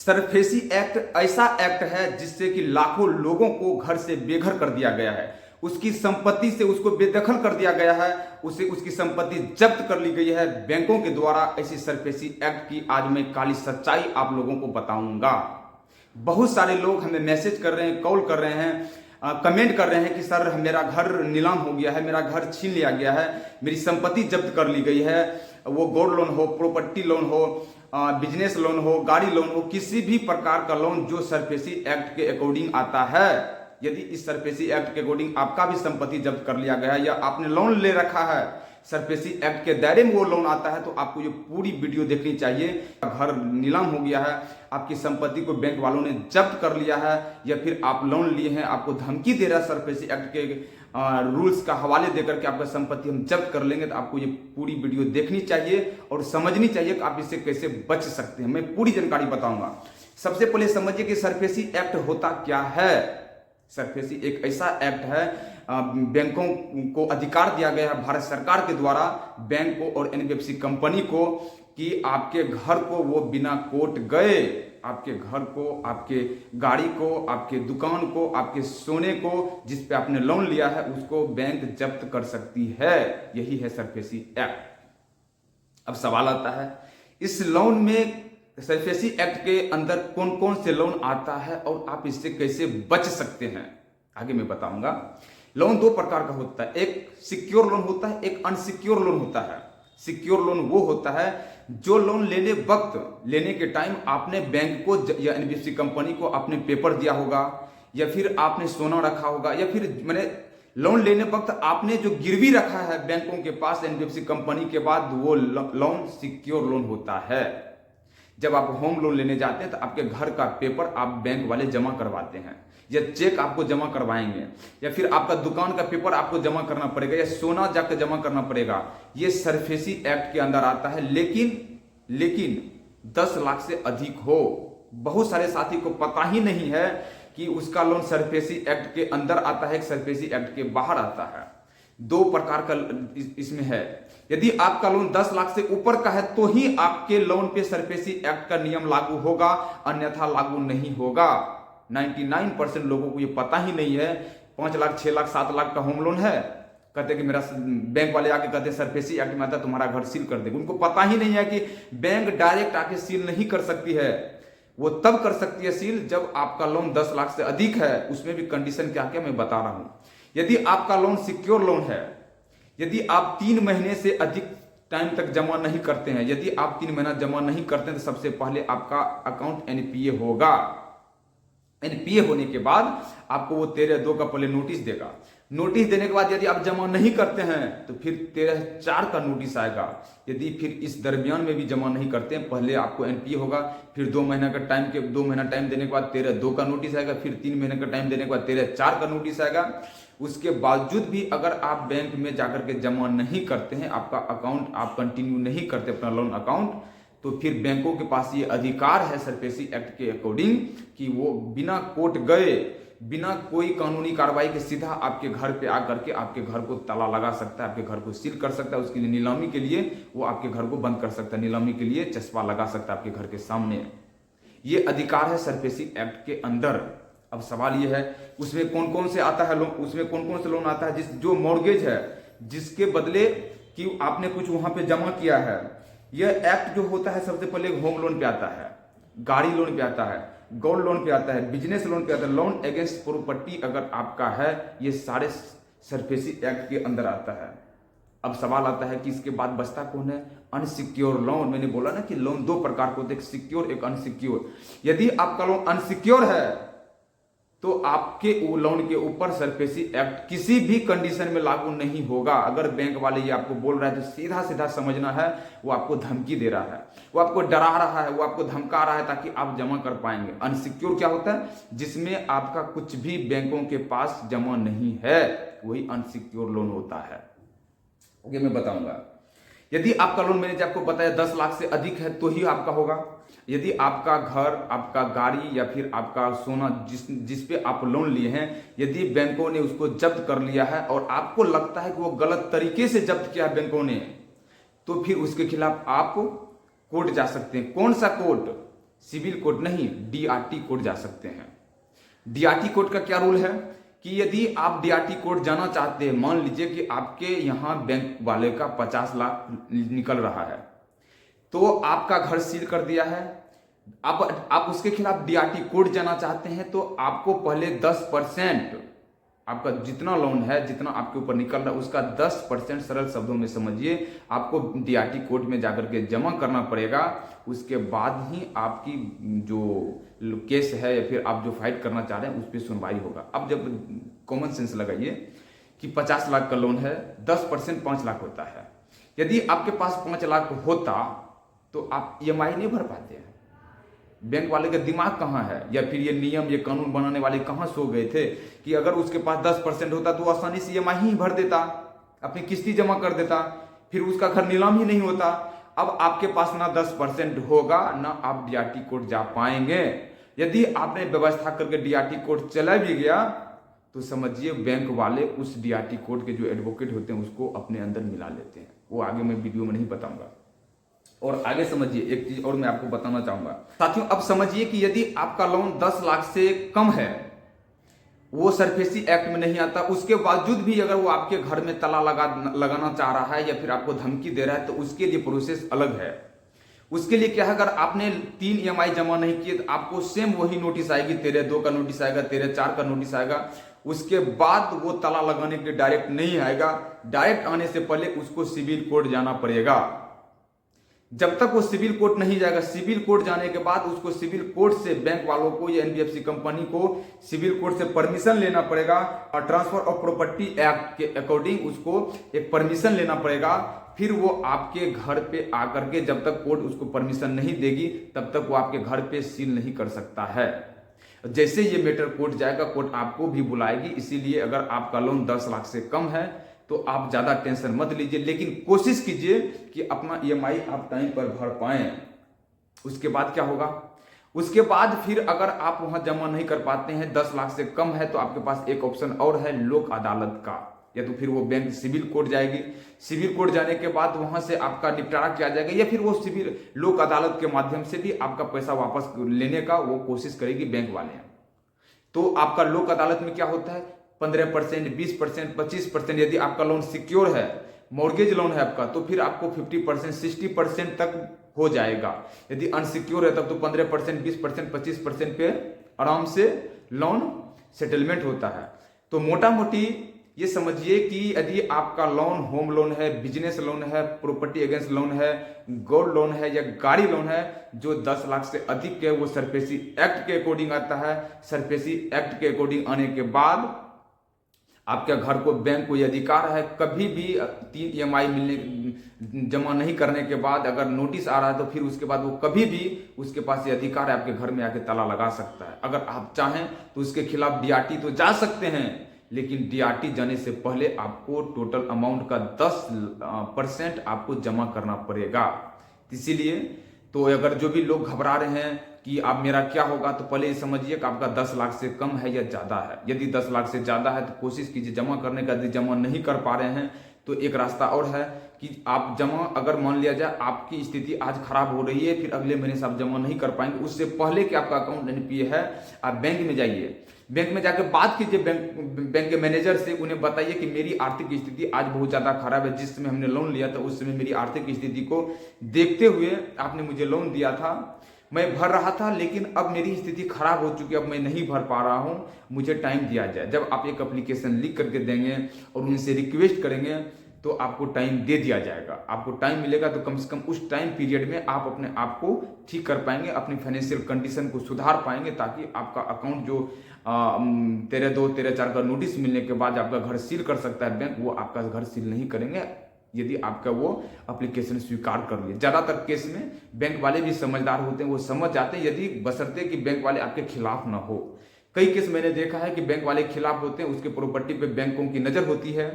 SARFAESI act ऐसा act है जिससे कि लाखों लोगों को घर से बेघर कर दिया गया है। उसकी संपत्ति से उसको बेदखल कर दिया गया है। उसे उसकी संपत्ति जब्त कर ली गई है बैंकों के द्वारा। ऐसी सरफेसी एक्ट की आज मैं काली सच्चाई आप लोगों को बताऊंगा। बहुत सारे लोग हमें मैसेज कर रहे हैं, कॉल कर रहे हैं, कमेंट कर रहे हैं कि सर मेरा घर नीलाम हो गया है, मेरा घर छीन लिया गया है, मेरी संपत्ति जब्त कर ली गई है। वो गोल्ड लोन हो, प्रॉपर्टी लोन हो, बिजनेस लोन हो, गाड़ी लोन हो, किसी भी प्रकार का लोन जो सरफेसी एक्ट के अकॉर्डिंग आता है, यदि इस सरफेसी एक्ट के अकॉर्डिंग आपका भी संपत्ति जब्त कर लिया गया है या आपने लोन ले रखा है, सरफेसी एक्ट के दायरे में वो लोन आता है, तो आपको ये पूरी वीडियो देखनी चाहिए। घर नीलाम हो गया है, आपकी संपत्ति को बैंक वालों ने जब्त कर लिया है, या फिर आप लोन लिए हैं, आपको धमकी दे रहा है सरफेसी एक्ट के रूल्स का हवाले देकर के आपका संपत्ति हम जब्त कर लेंगे, तो आपको ये पूरी वीडियो देखनी चाहिए और समझनी चाहिए कि आप इससे कैसे बच सकते हैं। मैं पूरी जानकारी बताऊंगा। सबसे पहले समझिए कि सरफेसी एक्ट होता क्या है। सरफेसी एक ऐसा एक्ट है, बैंकों को अधिकार दिया गया है भारत सरकार के द्वारा, बैंक को और एनबीएफसी कंपनी को, कि आपके घर को वो बिना कोर्ट गए, आपके घर को, आपके गाड़ी को, आपके दुकान को, आपके सोने को, जिस पे आपने लोन लिया है, उसको बैंक जब्त कर सकती है। यही है सरफेसी एक्ट। अब सवाल आता है, इस लोन में सरफेसी एक्ट के अंदर कौन कौन से लोन आता है और आप इससे कैसे बच सकते हैं, आगे मैं बताऊंगा। लोन दो प्रकार का होता है, एक सिक्योर लोन होता है, एक अनसिक्योर लोन होता है। सिक्योर लोन वो होता है जो लोन लेने के टाइम आपने बैंक को या एनबीएफसी कंपनी को आपने पेपर दिया होगा, या फिर आपने सोना रखा होगा, या फिर मैंने लोन लेने वक्त आपने जो गिरवी रखा है बैंकों के पास एनबीएफसी कंपनी के बाद, वो लोन सिक्योर लोन होता है। जब आप होम लोन लेने जाते हैं तो आपके घर का पेपर आप बैंक वाले जमा करवाते हैं, या चेक आपको जमा करवाएंगे, या फिर आपका दुकान का पेपर आपको जमा करना पड़ेगा, या सोना जाकर जमा करना पड़ेगा। ये सरफेसी एक्ट के अंदर आता है। लेकिन 10 लाख से अधिक हो, बहुत सारे साथी को पता ही नहीं है कि उसका लोन सरफेसी एक्ट के अंदर आता है, सरफेसी एक्ट के बाहर आता है। दो प्रकार का इसमें है। यदि आपका लोन 10 लाख से ऊपर का है तो ही आपके लोन पे सरफेसी एक्ट का नियम लागू होगा, अन्यथा लागू नहीं होगा। 99% लोगों को ये पता ही नहीं है। 5 लाख, 6 लाख, 7 लाख का होम लोन है, कहते कि मेरा बैंक वाले आके कहते सरफेसी एक्ट में आता तुम्हारा घर सील कर देगा। उनको पता ही नहीं है कि बैंक डायरेक्ट आके सील नहीं कर सकती है। वो तब कर सकती है सील जब आपका लोन 10 लाख से अधिक है। उसमें भी कंडीशन क्या क्या मैं बता रहा हूं। यदि आपका लोन सिक्योर लोन है, यदि आप 3 महीने से अधिक टाइम तक जमा नहीं करते हैं, यदि आप 3 महीना जमा नहीं करते हैं, तो सबसे पहले आपका अकाउंट एनपीए होगा। एनपीए होने के बाद आपको वो 13(2) का पहले नोटिस देगा। नोटिस देने के बाद यदि आप जमा नहीं करते हैं तो फिर 13(4) का नोटिस आएगा। यदि फिर इस दरमियान में भी जमा नहीं करते हैं, पहले आपको एनपीए होगा, फिर 2 महीना का 2 महीना टाइम देने के बाद 13(2) का नोटिस आएगा, फिर 3 महीने का टाइम देने के बाद 13(4) का नोटिस आएगा। उसके बावजूद भी अगर आप बैंक में जाकर के जमा नहीं करते हैं, आपका अकाउंट आप कंटिन्यू नहीं करते अपना लोन अकाउंट, तो फिर बैंकों के पास ये अधिकार है सरफेसी एक्ट के अकॉर्डिंग कि वो बिना कोर्ट गए, बिना कोई कानूनी कार्रवाई के सीधा आपके घर पे आकर के आपके घर को ताला लगा सकता है, आपके घर को सील कर सकता है। उसके लिए नीलामी के लिए वो आपके घर को बंद कर सकता है, नीलामी के लिए चस्पा लगा सकता है आपके घर के सामने। ये अधिकार है सरफेसी एक्ट के अंदर। अब सवाल ये है, उसमें कौन कौन से आता है लोन, उसमें कौन कौन से लोन आता है। जो मॉर्गेज है, जिसके बदले कि आपने कुछ वहां पे जमा किया है, यह एक्ट जो होता है सबसे पहले होम लोन पे आता है, गाड़ी लोन पे आता है, गोल्ड लोन पे आता है, बिजनेस लोन पे आता है, लोन अगेंस्ट प्रॉपर्टी अगर आपका है, ये सारे सरफेसी एक्ट के अंदर आता है। अब सवाल आता है कि इसके बाद बचता कौन है, अनसिक्योर लोन। मैंने बोला ना कि लोन दो प्रकार को, एक सिक्योर एक अनसिक्योर। यदि आपका लोन अनसिक्योर है तो आपके लोन के ऊपर सरफेसी एक्ट किसी भी कंडीशन में लागू नहीं होगा। अगर बैंक वाले ये आपको बोल रहा है तो सीधा सीधा समझना है वो आपको धमकी दे रहा है, वो आपको डरा रहा है, वो आपको धमका रहा है ताकि आप जमा कर पाएंगे। अनसिक्योर क्या होता है, जिसमें आपका कुछ भी बैंकों के पास जमा नहीं है, वही अनसिक्योर लोन होता है। ओके, मैं बताऊंगा। यदि आपका लोन मैंने आपको बताया 10 लाख से अधिक है तो ही आपका होगा। यदि आपका घर, आपका गाड़ी या फिर आपका सोना जिस पे आप लोन लिए हैं, यदि बैंकों ने उसको जब्त कर लिया है और आपको लगता है कि वो गलत तरीके से जब्त किया है बैंकों ने, तो फिर उसके खिलाफ आप कोर्ट जा सकते हैं। कौन सा कोर्ट? सिविल कोर्ट नहीं, डीआरटी कोर्ट जा सकते हैं। डीआरटी कोर्ट का क्या रूल है कि यदि आप डीआरटी कोर्ट जाना चाहते हैं, मान लीजिए कि आपके यहां बैंक वाले का 50 लाख निकल रहा है, तो आपका घर सील कर दिया है, आप उसके खिलाफ डीआरटी कोर्ट जाना चाहते हैं, तो आपको पहले 10% आपका जितना लोन है, जितना आपके ऊपर निकल रहा है, उसका 10% सरल शब्दों में समझिए आपको डीआरटी कोर्ट में जाकर के जमा करना पड़ेगा। उसके बाद ही आपकी जो केस है या फिर आप जो फाइट करना चाह रहे हैं उस पर सुनवाई होगा। अब जब कॉमन सेंस लगाइए कि 50 लाख का लोन है, 10% 5 लाख होता है। यदि आपके पास 5 लाख होता तो आप ईएमआई नहीं भर पाते हैं। बैंक वाले का दिमाग कहाँ है, या फिर ये नियम, ये कानून बनाने वाले कहाँ सो गए थे कि अगर उसके पास 10% होता तो आसानी से ईएमआई ही भर देता, अपनी किस्ती जमा कर देता, फिर उसका घर नीलाम ही नहीं होता। अब आपके पास ना 10% होगा, ना आप डीआरटी कोर्ट जा पाएंगे। यदि आपने व्यवस्था करके डीआरटी कोर्ट चला भी गया तो समझिए बैंक वाले उस डीआरटी कोर्ट के जो एडवोकेट होते हैं उसको अपने अंदर मिला लेते हैं। वो आगे मैं वीडियो में नहीं बताऊंगा। और आगे समझिए, एक चीज और मैं आपको बताना चाहूंगा साथियों। अब समझिए कि यदि आपका लोन 10 लाख से कम है, वो सरफेसी एक्ट में नहीं आता, उसके बावजूद भी अगर वो आपके घर में ताला लगाना चाह रहा है या फिर आपको धमकी दे रहा है, तो उसके लिए प्रोसेस अलग है। उसके लिए क्या है, अगर आपने 3 ईएमआई जमा नहीं किए तो आपको सेम वही नोटिस आएगी, 13(2) का नोटिस आएगा, 13(4) का नोटिस आएगा। उसके बाद वो ताला लगाने के डायरेक्ट नहीं आएगा, डायरेक्ट आने से पहले उसको सिविल कोर्ट जाना पड़ेगा। जब तक वो सिविल कोर्ट नहीं जाएगा, सिविल कोर्ट जाने के बाद उसको सिविल कोर्ट से बैंक वालों को या एनबीएफसी कंपनी को सिविल कोर्ट से परमिशन लेना पड़ेगा, और ट्रांसफर ऑफ प्रॉपर्टी एक्ट के अकॉर्डिंग उसको एक परमिशन लेना पड़ेगा। फिर वो आपके घर पे आकर के, जब तक कोर्ट उसको परमिशन नहीं देगी तब तक वो आपके घर पे सील नहीं कर सकता है। जैसे ये मैटर कोर्ट जाएगा, कोर्ट आपको भी बुलाएगी। इसीलिए अगर आपका लोन 10 लाख से कम है तो आप ज्यादा टेंशन मत लीजिए, लेकिन कोशिश कीजिए कि अपना ईएमआई आप टाइम पर भर पाएं। उसके बाद क्या होगा, उसके बाद फिर अगर आप वहां जमा नहीं कर पाते हैं, 10 लाख से कम है, तो आपके पास एक ऑप्शन और है, लोक अदालत का। या तो फिर वो बैंक सिविल कोर्ट जाएगी, सिविल कोर्ट जाने के बाद वहां से आपका निपटारा किया जाएगा, या फिर वो सिविल लोक अदालत के माध्यम से भी आपका पैसा वापस लेने का वो कोशिश करेगी बैंक वाले। तो आपका लोक अदालत में क्या होता है, 15%, 20%, 25%। यदि आपका लोन सिक्योर है, मॉर्गेज लोन है आपका, तो फिर आपको 50%, 60% तक हो जाएगा। यदि अनसिक्योर है तब तो 15%, 20%, 25% पे आराम से लोन सेटलमेंट होता है। तो मोटा मोटी ये समझिए कि यदि आपका लोन होम लोन है, बिजनेस लोन है, प्रॉपर्टी अगेंस्ट लोन है, गोल्ड लोन है या गाड़ी लोन है, जो 10 लाख से अधिक है, वो सरफेसी एक्ट के अकॉर्डिंग आता है। सरफेसी एक्ट के अकॉर्डिंग आने के बाद आपके घर को बैंक को यह अधिकार है, कभी भी 3 ईएमआई मिलने जमा नहीं करने के बाद अगर नोटिस आ रहा है तो फिर उसके बाद वो कभी भी उसके पास ये अधिकार है आपके घर में आके ताला लगा सकता है। अगर आप चाहें तो उसके खिलाफ डीआरटी तो जा सकते हैं, लेकिन डीआरटी जाने से पहले आपको टोटल अमाउंट का 10% आपको जमा करना पड़ेगा। इसीलिए तो अगर जो भी लोग घबरा रहे हैं कि अब मेरा क्या होगा, तो पहले समझिए कि आपका 10 लाख से कम है या ज्यादा है। यदि 10 लाख से ज्यादा है तो कोशिश कीजिए जमा करने का। यदि जमा नहीं कर पा रहे हैं तो एक रास्ता और है कि आप जमा, अगर मान लिया जाए आपकी स्थिति आज खराब हो रही है, फिर अगले महीने से आप जमा नहीं कर पाएंगे, उससे पहले कि आपका अकाउंट एनपीए है, आप बैंक में जाइए। बैंक में जाकर बात कीजिए बैंक के मैनेजर से, उन्हें बताइए कि मेरी आर्थिक स्थिति आज बहुत ज्यादा खराब है। जिस समय हमने लोन लिया था उस समय मेरी आर्थिक स्थिति को देखते हुए आपने मुझे लोन दिया था, मैं भर रहा था, लेकिन अब मेरी स्थिति खराब हो चुकी है, अब मैं नहीं भर पा रहा हूं, मुझे टाइम दिया जाए। जब आप एक एप्लीकेशन लिख करके देंगे और उनसे रिक्वेस्ट करेंगे तो आपको टाइम दे दिया जाएगा। आपको टाइम मिलेगा तो कम से कम उस टाइम पीरियड में आप अपने आप को ठीक कर पाएंगे, अपनी फाइनेंशियल कंडीशन को सुधार पाएंगे, ताकि आपका अकाउंट जो 13(2), 13(4) का नोटिस मिलने के बाद आपका घर सील कर सकता है बैंक, वो आपका घर सील नहीं करेंगे यदि आपका वो एप्लीकेशन स्वीकार कर लिए। ज्यादातर केस में बैंक वाले भी समझदार होते हैं, वो समझ जाते हैं, यदि बशर्ते कि बैंक वाले आपके खिलाफ ना हो। कई केस मैंने देखा है कि बैंक वाले खिलाफ होते हैं, उसके प्रॉपर्टी पे बैंकों की नजर होती है।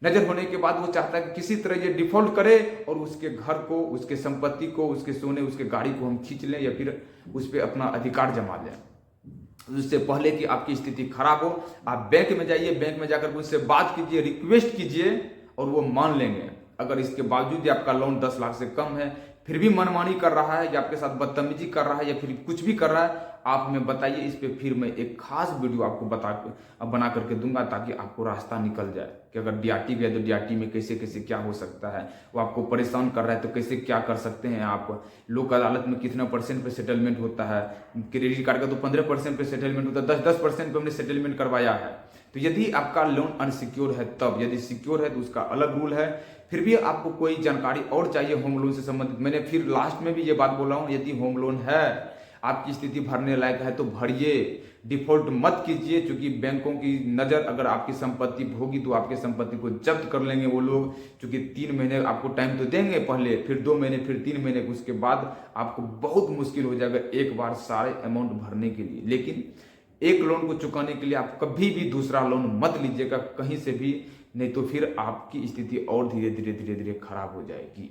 नजर होने के बाद वो चाहता है कि किसी तरह ये डिफॉल्ट करे और उसके घर को, उसके संपत्ति को, उसके सोने, उसके गाड़ी को हम खींच लें या फिर उस पर अपना अधिकार जमा लें। उससे पहले कि आपकी स्थिति खराब हो, आप बैंक में जाइए, बैंक में जाकर उससे बात कीजिए, रिक्वेस्ट कीजिए और वो मान लेंगे। अगर इसके बावजूद आपका लोन 10 लाख से कम है, फिर भी मनमानी कर रहा है या आपके साथ बदतमीजी कर रहा है या फिर कुछ भी कर रहा है, आप हमें बताइए। इस पे फिर मैं एक खास वीडियो आपको बना करके दूंगा, ताकि आपको रास्ता निकल जाए कि अगर डीआरटी गया तो डीआरटी में कैसे कैसे क्या हो सकता है, वो आपको परेशान कर रहा है तो कैसे क्या कर सकते हैं आप। लोक अदालत में कितना % पे सेटलमेंट होता है, क्रेडिट कार्ड का तो 15% पे सेटलमेंट होता है, 10% पे हमने सेटलमेंट करवाया है। तो यदि आपका लोन अनसिक्योर है तब, यदि सिक्योर है तो उसका अलग रूल है। फिर भी आपको कोई जानकारी और चाहिए होम लोन से संबंधित, मैंने फिर लास्ट में भी ये बात बोला हूँ, यदि होम लोन है, आपकी स्थिति भरने लायक है तो भरिए, डिफॉल्ट मत कीजिए। क्योंकि बैंकों की नज़र अगर आपकी संपत्ति होगी तो आपकी संपत्ति को जब्त कर लेंगे वो लोग। क्योंकि 3 महीने आपको टाइम तो देंगे पहले, फिर 2 महीने, फिर 3 महीने, उसके बाद आपको बहुत मुश्किल हो जाएगा एक बार सारे अमाउंट भरने के लिए। लेकिन एक लोन को चुकाने के लिए आप कभी भी दूसरा लोन मत लीजिएगा कहीं से भी, नहीं तो फिर आपकी स्थिति और धीरे धीरे खराब हो जाएगी।